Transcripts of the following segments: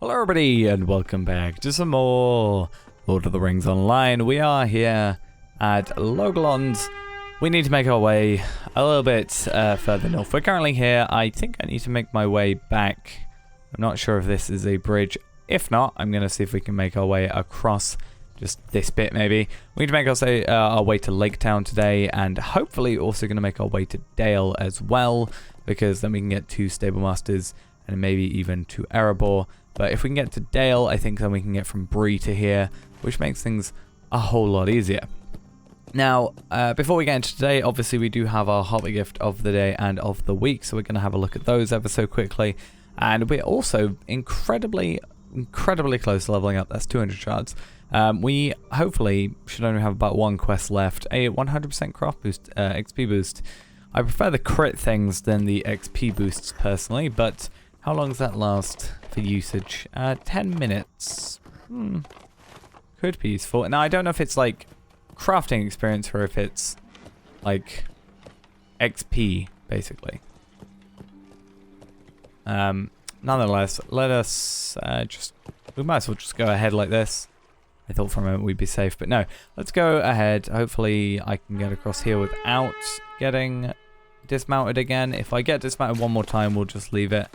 Hello everybody and welcome back to some more Lord of the Rings Online. We are here at Logolond. We need to make our way a little bit further north. We're currently here. I think I need to make my way back. I'm not sure if this is a bridge. If not, I'm going to see if we can make our way across just this bit maybe. We need to make our way to Lake Town today, and hopefully also going to make our way to Dale as well, because then we can get to Stable Masters and maybe even to Erebor. But if we can get to Dale, I think then we can get from Bree to here, which makes things a whole lot easier. Now, before we get into today, obviously we do have our Hobby Gift of the day and of the week, so we're going to have a look at those ever so quickly. And we're also incredibly close to leveling up. That's 200 shards. We hopefully should only have about one quest left. A 100% craft boost, XP boost. I prefer the crit things than the XP boosts personally, but how long does that last for usage? 10 minutes. Could be useful. Now, I don't know if it's like crafting experience or if it's like XP, basically. Nonetheless, let us we might as well just go ahead like this. I thought for a moment we'd be safe, but no. Let's go ahead. Hopefully I can get across here without getting dismounted again. If I get dismounted one more time, we'll just leave it.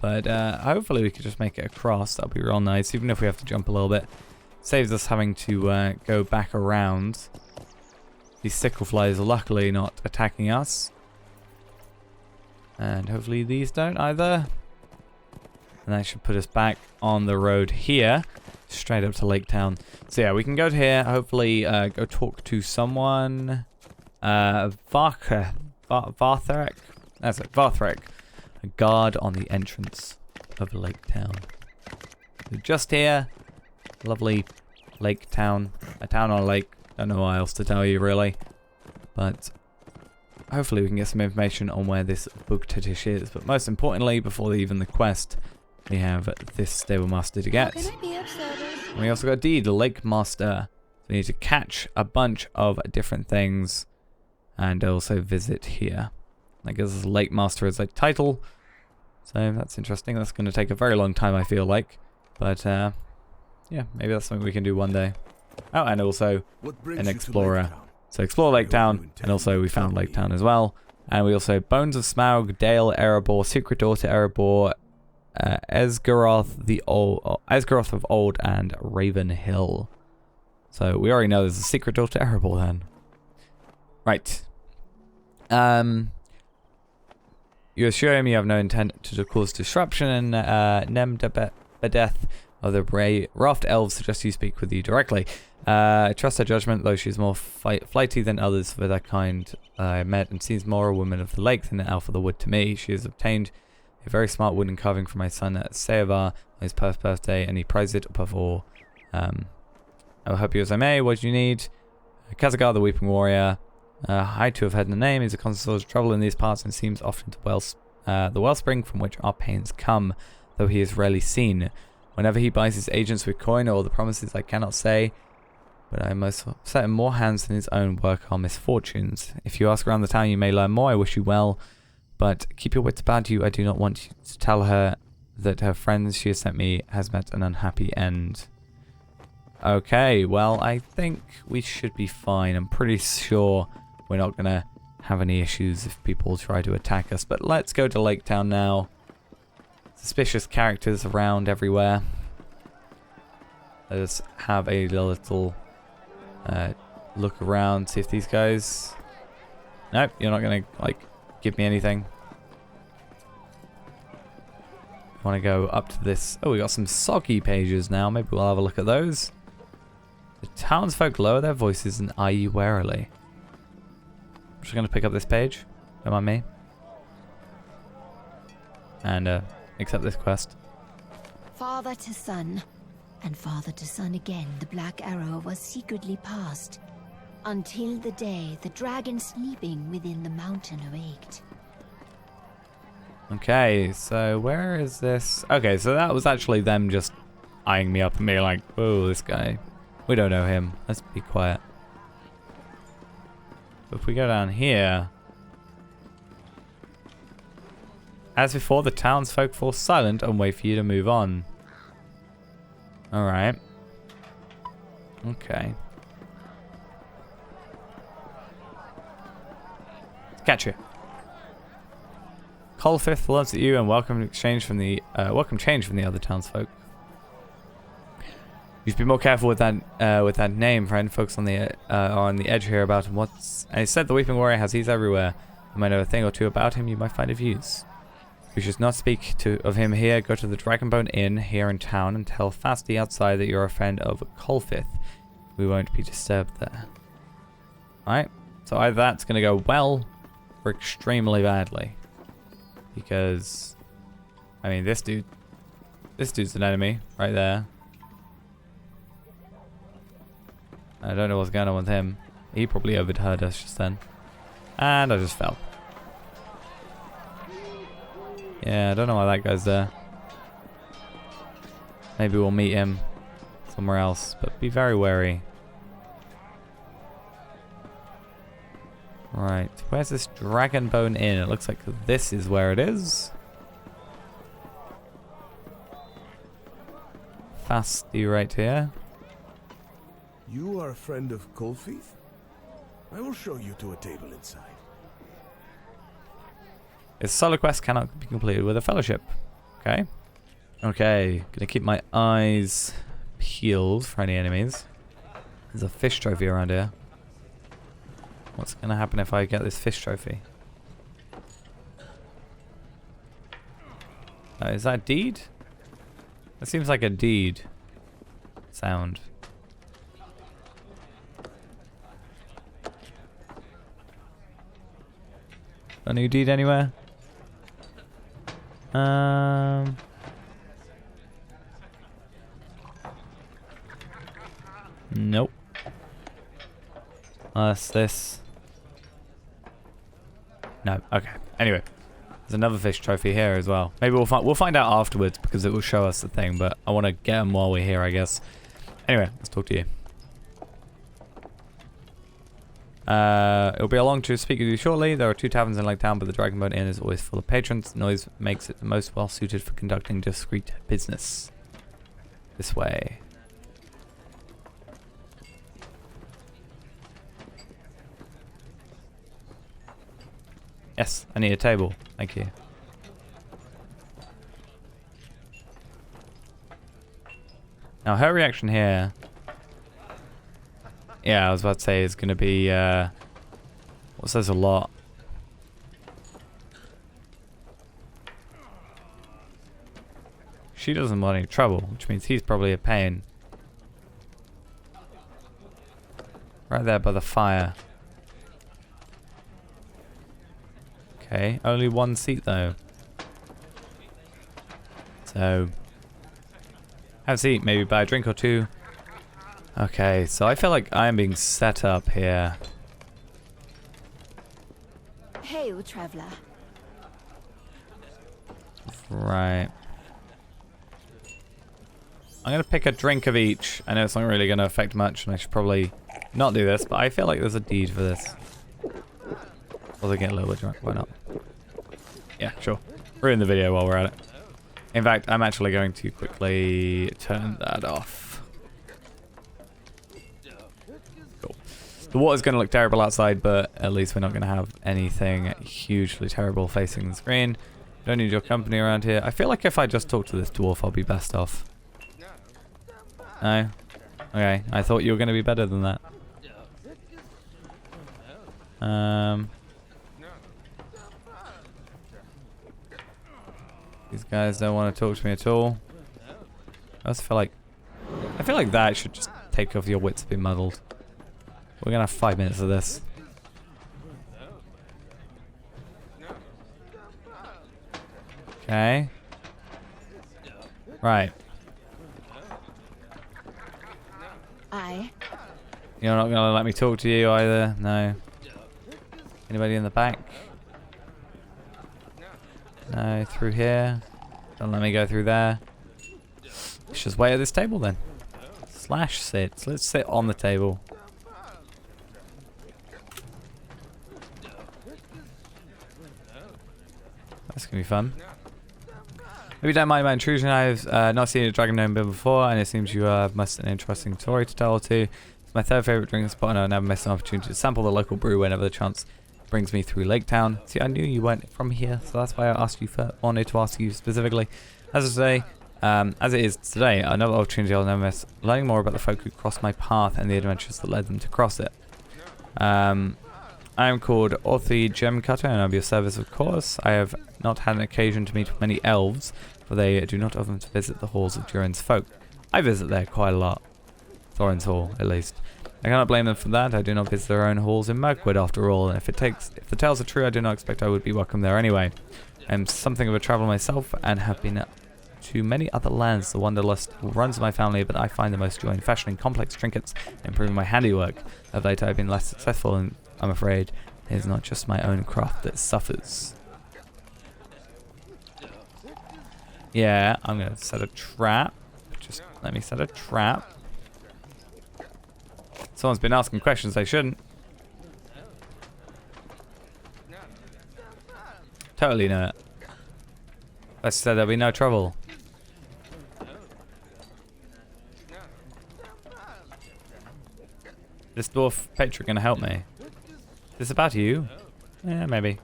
But hopefully we could just make it across. That'll be real nice, even if we have to jump a little bit. Saves us having to go back around. These sickle flies are luckily not attacking us. And hopefully these don't either. And that should put us back on the road here, straight up to Lake Town. So yeah, we can go to here, hopefully go talk to someone. Varthrek. That's it, Varthrek. A guard on the entrance of Lake Town. So just here, lovely Lake Town. A town on a lake. Don't know what else to tell you really. But hopefully we can get some information on where this Bugdatish is. But most importantly, before even the quest, we have this Stable Master to get. And we also got D, the Lake Master. So we need to catch a bunch of different things and also visit here. I guess this Lake Master is a title. So that's interesting. That's going to take a very long time, I feel like. But yeah, maybe that's something we can do one day. Oh, and also an explorer. So explore Lake Town, and also we found Lake Town as well. And we also Bones of Smaug, Dale, Erebor, Secret Door to Erebor, Esgaroth of Old, and Raven Hill. So we already know there's a Secret Door to Erebor then. Right. You assure him you have no intent to cause disruption, and Nemdebedeth of the Raft Elves suggests you speak with you directly. Trust her judgment, though she's more flighty than others for that kind I met, and seems more a woman of the lake than an elf of the wood to me. She has obtained a very smart wooden carving for my son at J.R.R. on his first birthday, and he prized it above all. I will help you as I may. What do you need? Karazgar, the Weeping Warrior. I too have heard the name. He's a constant source of trouble in these parts and seems often to the wellspring from which our pains come, though he is rarely seen. Whenever he buys his agents with coin or the promises I cannot say, but I must set in more hands than his own work our misfortunes. If you ask around the town, you may learn more. I wish you well, but keep your wits about you. I do not want you to tell her that her friend she has sent me has met an unhappy end. Okay, well, I think we should be fine. I'm pretty sure we're not going to have any issues if people try to attack us. But let's go to Lake Town now. Suspicious characters around everywhere. Let us have a little look around, see if these guys... Nope, you're not going to, like, give me anything. I want to go up to this... Oh, we got some soggy pages now. Maybe we'll have a look at those. The townsfolk lower their voices and eye you warily. I'm just going to pick up this page. Don't mind me. And accept this quest. Father to son, and father to son again, the Black Arrow was secretly passed, until the day the dragon sleeping within the mountain awaked. Okay, so where is this? Okay, so that was actually them just eyeing me up and being like, whoa, this guy. We don't know him. Let's be quiet. But if we go down here, As before, the townsfolk fall silent and wait for you to move on. Alright. Okay. Catch you. Colfith loves at you and welcome change from the other townsfolk. You should be more careful with that name, friend. Folks on the edge here about him. And he said the Weeping Warrior has ease everywhere. You might know a thing or two about him. You might find of use. You should not speak of him here. Go to the Dragonbone Inn here in town and tell Fasti outside that you're a friend of Colfith. We won't be disturbed there. Alright, so either that's going to go well or extremely badly. Because, I mean, this dude's an enemy right there. I don't know what's going on with him. He probably overheard us just then. And I just fell. Yeah, I don't know why that guy's there. Maybe we'll meet him somewhere else, but be very wary. Right, where's this Dragonbone Inn? It looks like this is where it is. Fasti right here. You are a friend of Colfith? I will show you to a table inside. This solo quest cannot be completed with a fellowship. Okay. Okay, gonna keep my eyes peeled for any enemies. There's a fish trophy around here. What's gonna happen if I get this fish trophy? Is that deed? That seems like a deed sound. A new deed anywhere? Nope. Unless this. No. Okay. Anyway, there's another fish trophy here as well. Maybe we'll find out afterwards because it will show us the thing. But I want to get them while we're here, I guess. Anyway, let's talk to you. It'll be along to speak with you shortly. There are 2 taverns in Lake Town, but the Dragonbone Inn is always full of patrons. Noise makes it the most well suited for conducting discreet business. This way. Yes, I need a table. Thank you. Now her reaction here. Yeah, I was about to say is going to be, what says a lot. She doesn't want any trouble, which means he's probably a pain. Right there by the fire. Okay, only 1 seat though. So, have a seat, maybe buy a drink or 2. Okay, so I feel like I'm being set up here. Hail, traveler. Right. I'm going to pick a drink of each. I know it's not really going to affect much, and I should probably not do this, but I feel like there's a deed for this. Or they get a little bit drunk, why not? Yeah, sure. Ruin the video while we're at it. In fact, I'm actually going to quickly turn that off. Cool. The water's going to look terrible outside, but at least we're not going to have anything hugely terrible facing the screen. Don't need your company around here. I feel like if I just talk to this dwarf, I'll be best off. No? Okay, I thought you were going to be better than that. These guys don't want to talk to me at all. I feel like that should just take off your wits to be muddled. We're gonna have 5 minutes of this. Okay. Right. You're not gonna let me talk to you either? No. Anybody in the back? No, through here. Don't let me go through there. Let's just wait at this table then. Slash sit. Let's sit on the table. Let's This can be fun. If you don't mind my intrusion, I've not seen a dragon gnome before, and it seems you must have an interesting story to tell or two. It's my third favourite drinking spot, and I'll never miss an opportunity to sample the local brew whenever the chance brings me through Lake Town. See, I knew you weren't from here, so that's why I wanted to ask you specifically. As it is today, another opportunity I'll never miss, learning more about the folk who crossed my path and the adventures that led them to cross it. I am called Orthy Gemcutter, and I'll be of service, of course. I have not had an occasion to meet with many elves, for they do not often visit the halls of Durin's folk. I visit there quite a lot. Thorin's Hall, at least. I cannot blame them for that. I do not visit their own halls in Mirkwood, after all, and if the tales are true, I do not expect I would be welcome there anyway. I am something of a traveller myself, and have been to many other lands. The wanderlust runs in my family, but I find the most joy in fashioning complex trinkets and improving my handiwork. Of late I have been less successful, and I'm afraid it is not just my own craft that suffers. Yeah, I'm going to set a trap. Just let me set a trap. Someone's been asking questions they shouldn't. Totally not. I said there'll be no trouble. This dwarf patron gonna help me. Is this about you? Yeah, maybe.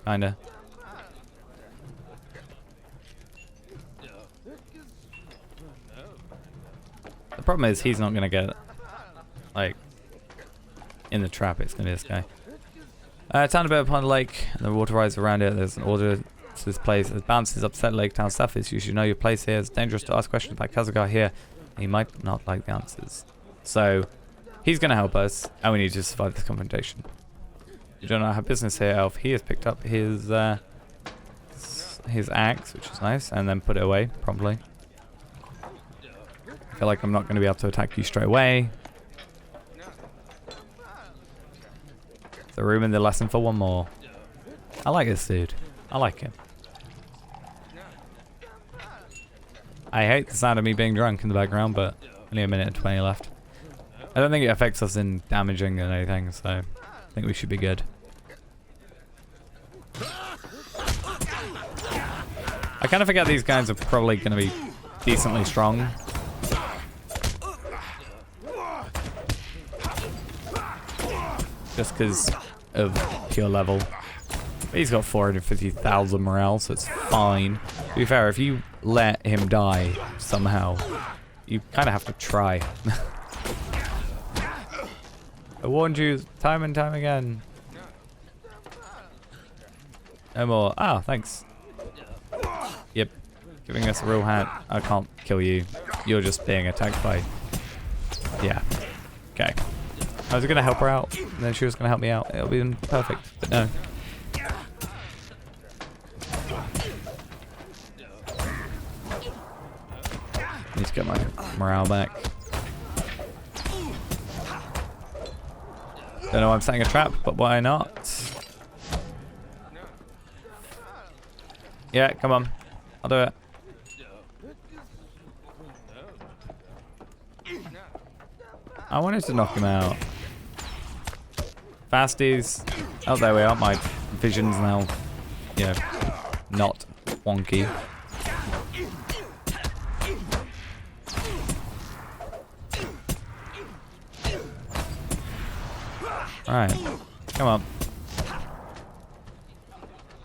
Kinda. The problem is he's not gonna get, like, in the trap. It's gonna be this guy. Town about upon the lake, and the water rises around it. There's an order to this place. As bounces upset Lake Town surface, you should know your place here. It's dangerous to ask questions by Karazgar here. He might not like the answers. So, he's going to help us, and we need to survive this confrontation. You do not have business here, Elf. He has picked up his axe, which is nice, and then put it away promptly. I feel like I'm not going to be able to attack you straight away. The room in the lesson for one more. I like this dude. I like him. I hate the sound of me being drunk in the background, but only a minute and 20 left. I don't think it affects us in damaging and anything, so I think we should be good. I kind of forget these guys are probably going to be decently strong. Just because of pure level. But he's got 450,000 morale, so it's fine. To be fair, if you let him die somehow, you kind of have to try. I warned you time and time again. No more. Ah, thanks. Yep. Giving us a real hand. I can't kill you. You're just being attacked by... Yeah. Okay. I was going to help her out, and then she was going to help me out. It'll be perfect, but no. Need to get my morale back. Don't know why I'm setting a trap, but why not? Yeah, come on. I'll do it. I wanted to knock him out. Fasties. Oh, there we are. My vision's now, you know, not wonky. Alright. Come on.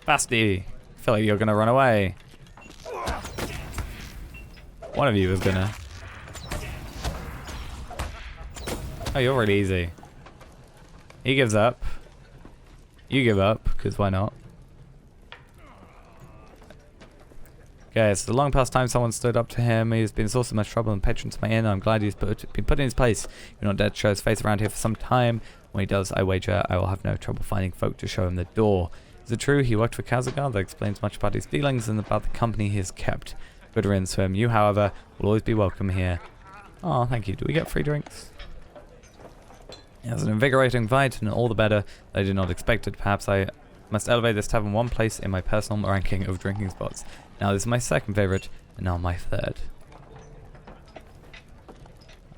Fasty. I feel like you're gonna run away. One of you is gonna. Oh, you're really easy. He gives up. You give up, because why not? Okay, it's a long past time someone stood up to him. He's been a source of much trouble and patron to my inn. I'm glad he's been put in his place. You're not dead to show his face around here for some time. When he does, I wager I will have no trouble finding folk to show him the door. Is it true he worked for Karazgar? That explains much about his feelings and about the company he has kept. Good riddance to him. You, however, will always be welcome here. Oh, thank you. Do we get free drinks? It has an invigorating vibe, and all the better. I did not expect it. Perhaps I must elevate this tavern one place in my personal ranking of drinking spots. Now this is my second favorite, and now my third.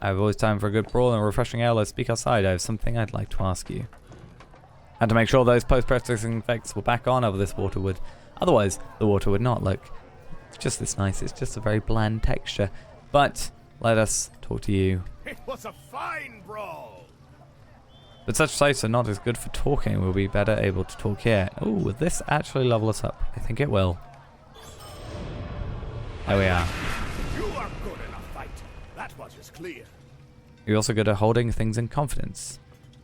I have always time for a good brawl and a refreshing ale. Let's speak outside. I have something I'd like to ask you. And to make sure those post-processing effects were back on over this water would Otherwise, the water would not look just this nice. It's just a very bland texture. But let us talk to you. It was a fine brawl. But such sights are not as good for talking. We'll be better able to talk here. Oh, will this actually level us up? I think it will. There we are. You are good in a fight. That much is clear. You're also good at holding things in confidence.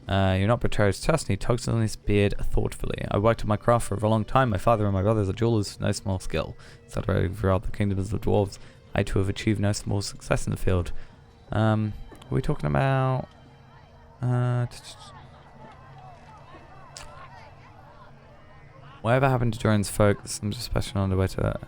You're not betrayed trust, and he tugs on his beard thoughtfully. I worked at my craft for a long time. My father and my brothers are jewelers, no small skill. Celebrating throughout the kingdoms of the dwarves, I too have achieved no small success in the field. Are we talking about... Whatever happened to Durin's folk, some special on the way to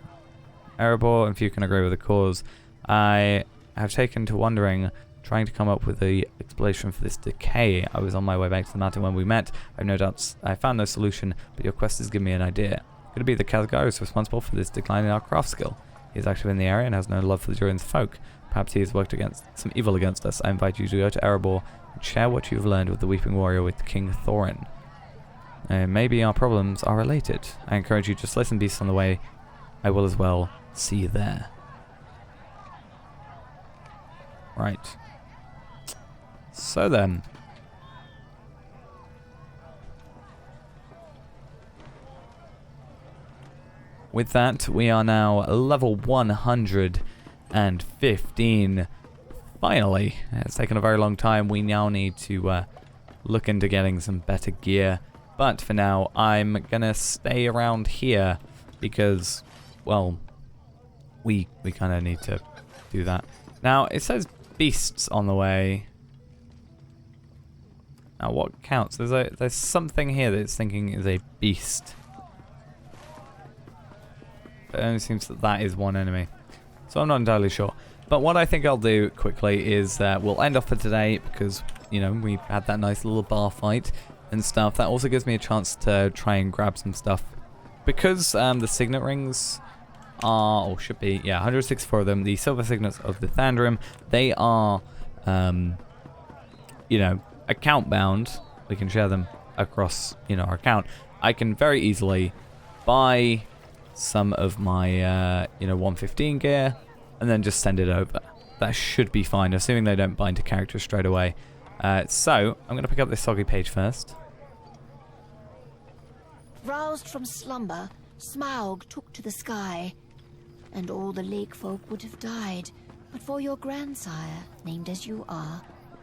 Erebor, and few can agree with the cause. I have taken to wondering, trying to come up with the explanation for this decay. I was on my way back to the mountain when we met. I have no doubts I found no solution, but your quest has given me an idea. Could it be that Karazgar is responsible for this decline in our craft skill? He is active in the area and has no love for the Durin's folk. Perhaps he has worked against some evil against us. I invite you to go to Erebor and share what you've learned with the Weeping Warrior with King Thorin. Maybe our problems are related. I encourage you to slay some beasts on the way. I will as well see you there. Right. So then. With that, we are now level 115. Finally. It's taken a very long time. We now need to look into getting some better gear. But for now, I'm gonna stay around here because, well, we kind of need to do that. Now, it says beasts on the way. Now, what counts? There's something here that it's thinking is a beast. It only seems that that is one enemy. So I'm not entirely sure. But what I think I'll do quickly is we'll end off for today because, you know, we had that nice little bar fight and stuff. That also gives me a chance to try and grab some stuff. Because the signet rings are, or should be, yeah, 164 of them. The silver signets of the Thandrim, they are, you know, account bound. We can share them across, you know, our account. I can very easily buy some of my, you know, 115 gear and then just send it over. That should be fine, assuming they don't bind to characters straight away. So, I'm going to pick up this soggy page first. Roused from slumber, Smaug took to the sky, and all the lake folk would have died, but for your grandsire, named as you are,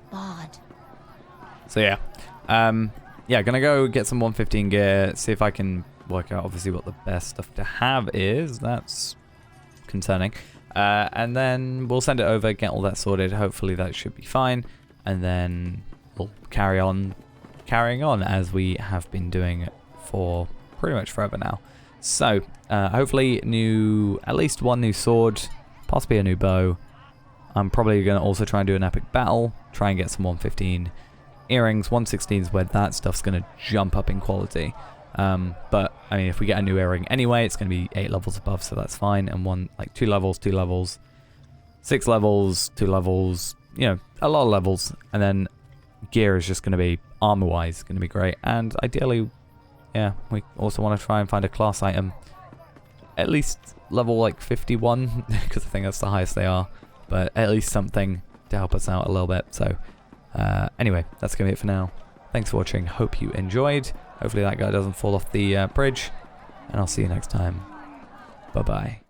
Bard. So yeah, yeah, gonna go get some 115 gear, see if I can work out obviously what the best stuff to have is. That's concerning. And then we'll send it over, get all that sorted. Hopefully that should be fine. And then we'll carrying on as we have been doing for pretty much forever now. So, hopefully at least one new sword, possibly a new bow. I'm probably going to also try and do an epic battle, try and get some 115 earrings. 116s where that stuff's going to jump up in quality. But, I mean, if we get a new earring anyway, it's going to be 8 levels above, so that's fine. And 2 levels, 2 levels, 6 levels, 2 levels, you know, a lot of levels. And then gear is just going to be, armor-wise, going to be great. And ideally, yeah, we also want to try and find a class item. At least level, like, 51, because I think that's the highest they are. But at least something to help us out a little bit. So, anyway, that's going to be it for now. Thanks for watching. Hope you enjoyed. Hopefully that guy doesn't fall off the bridge. And I'll see you next time. Bye-bye.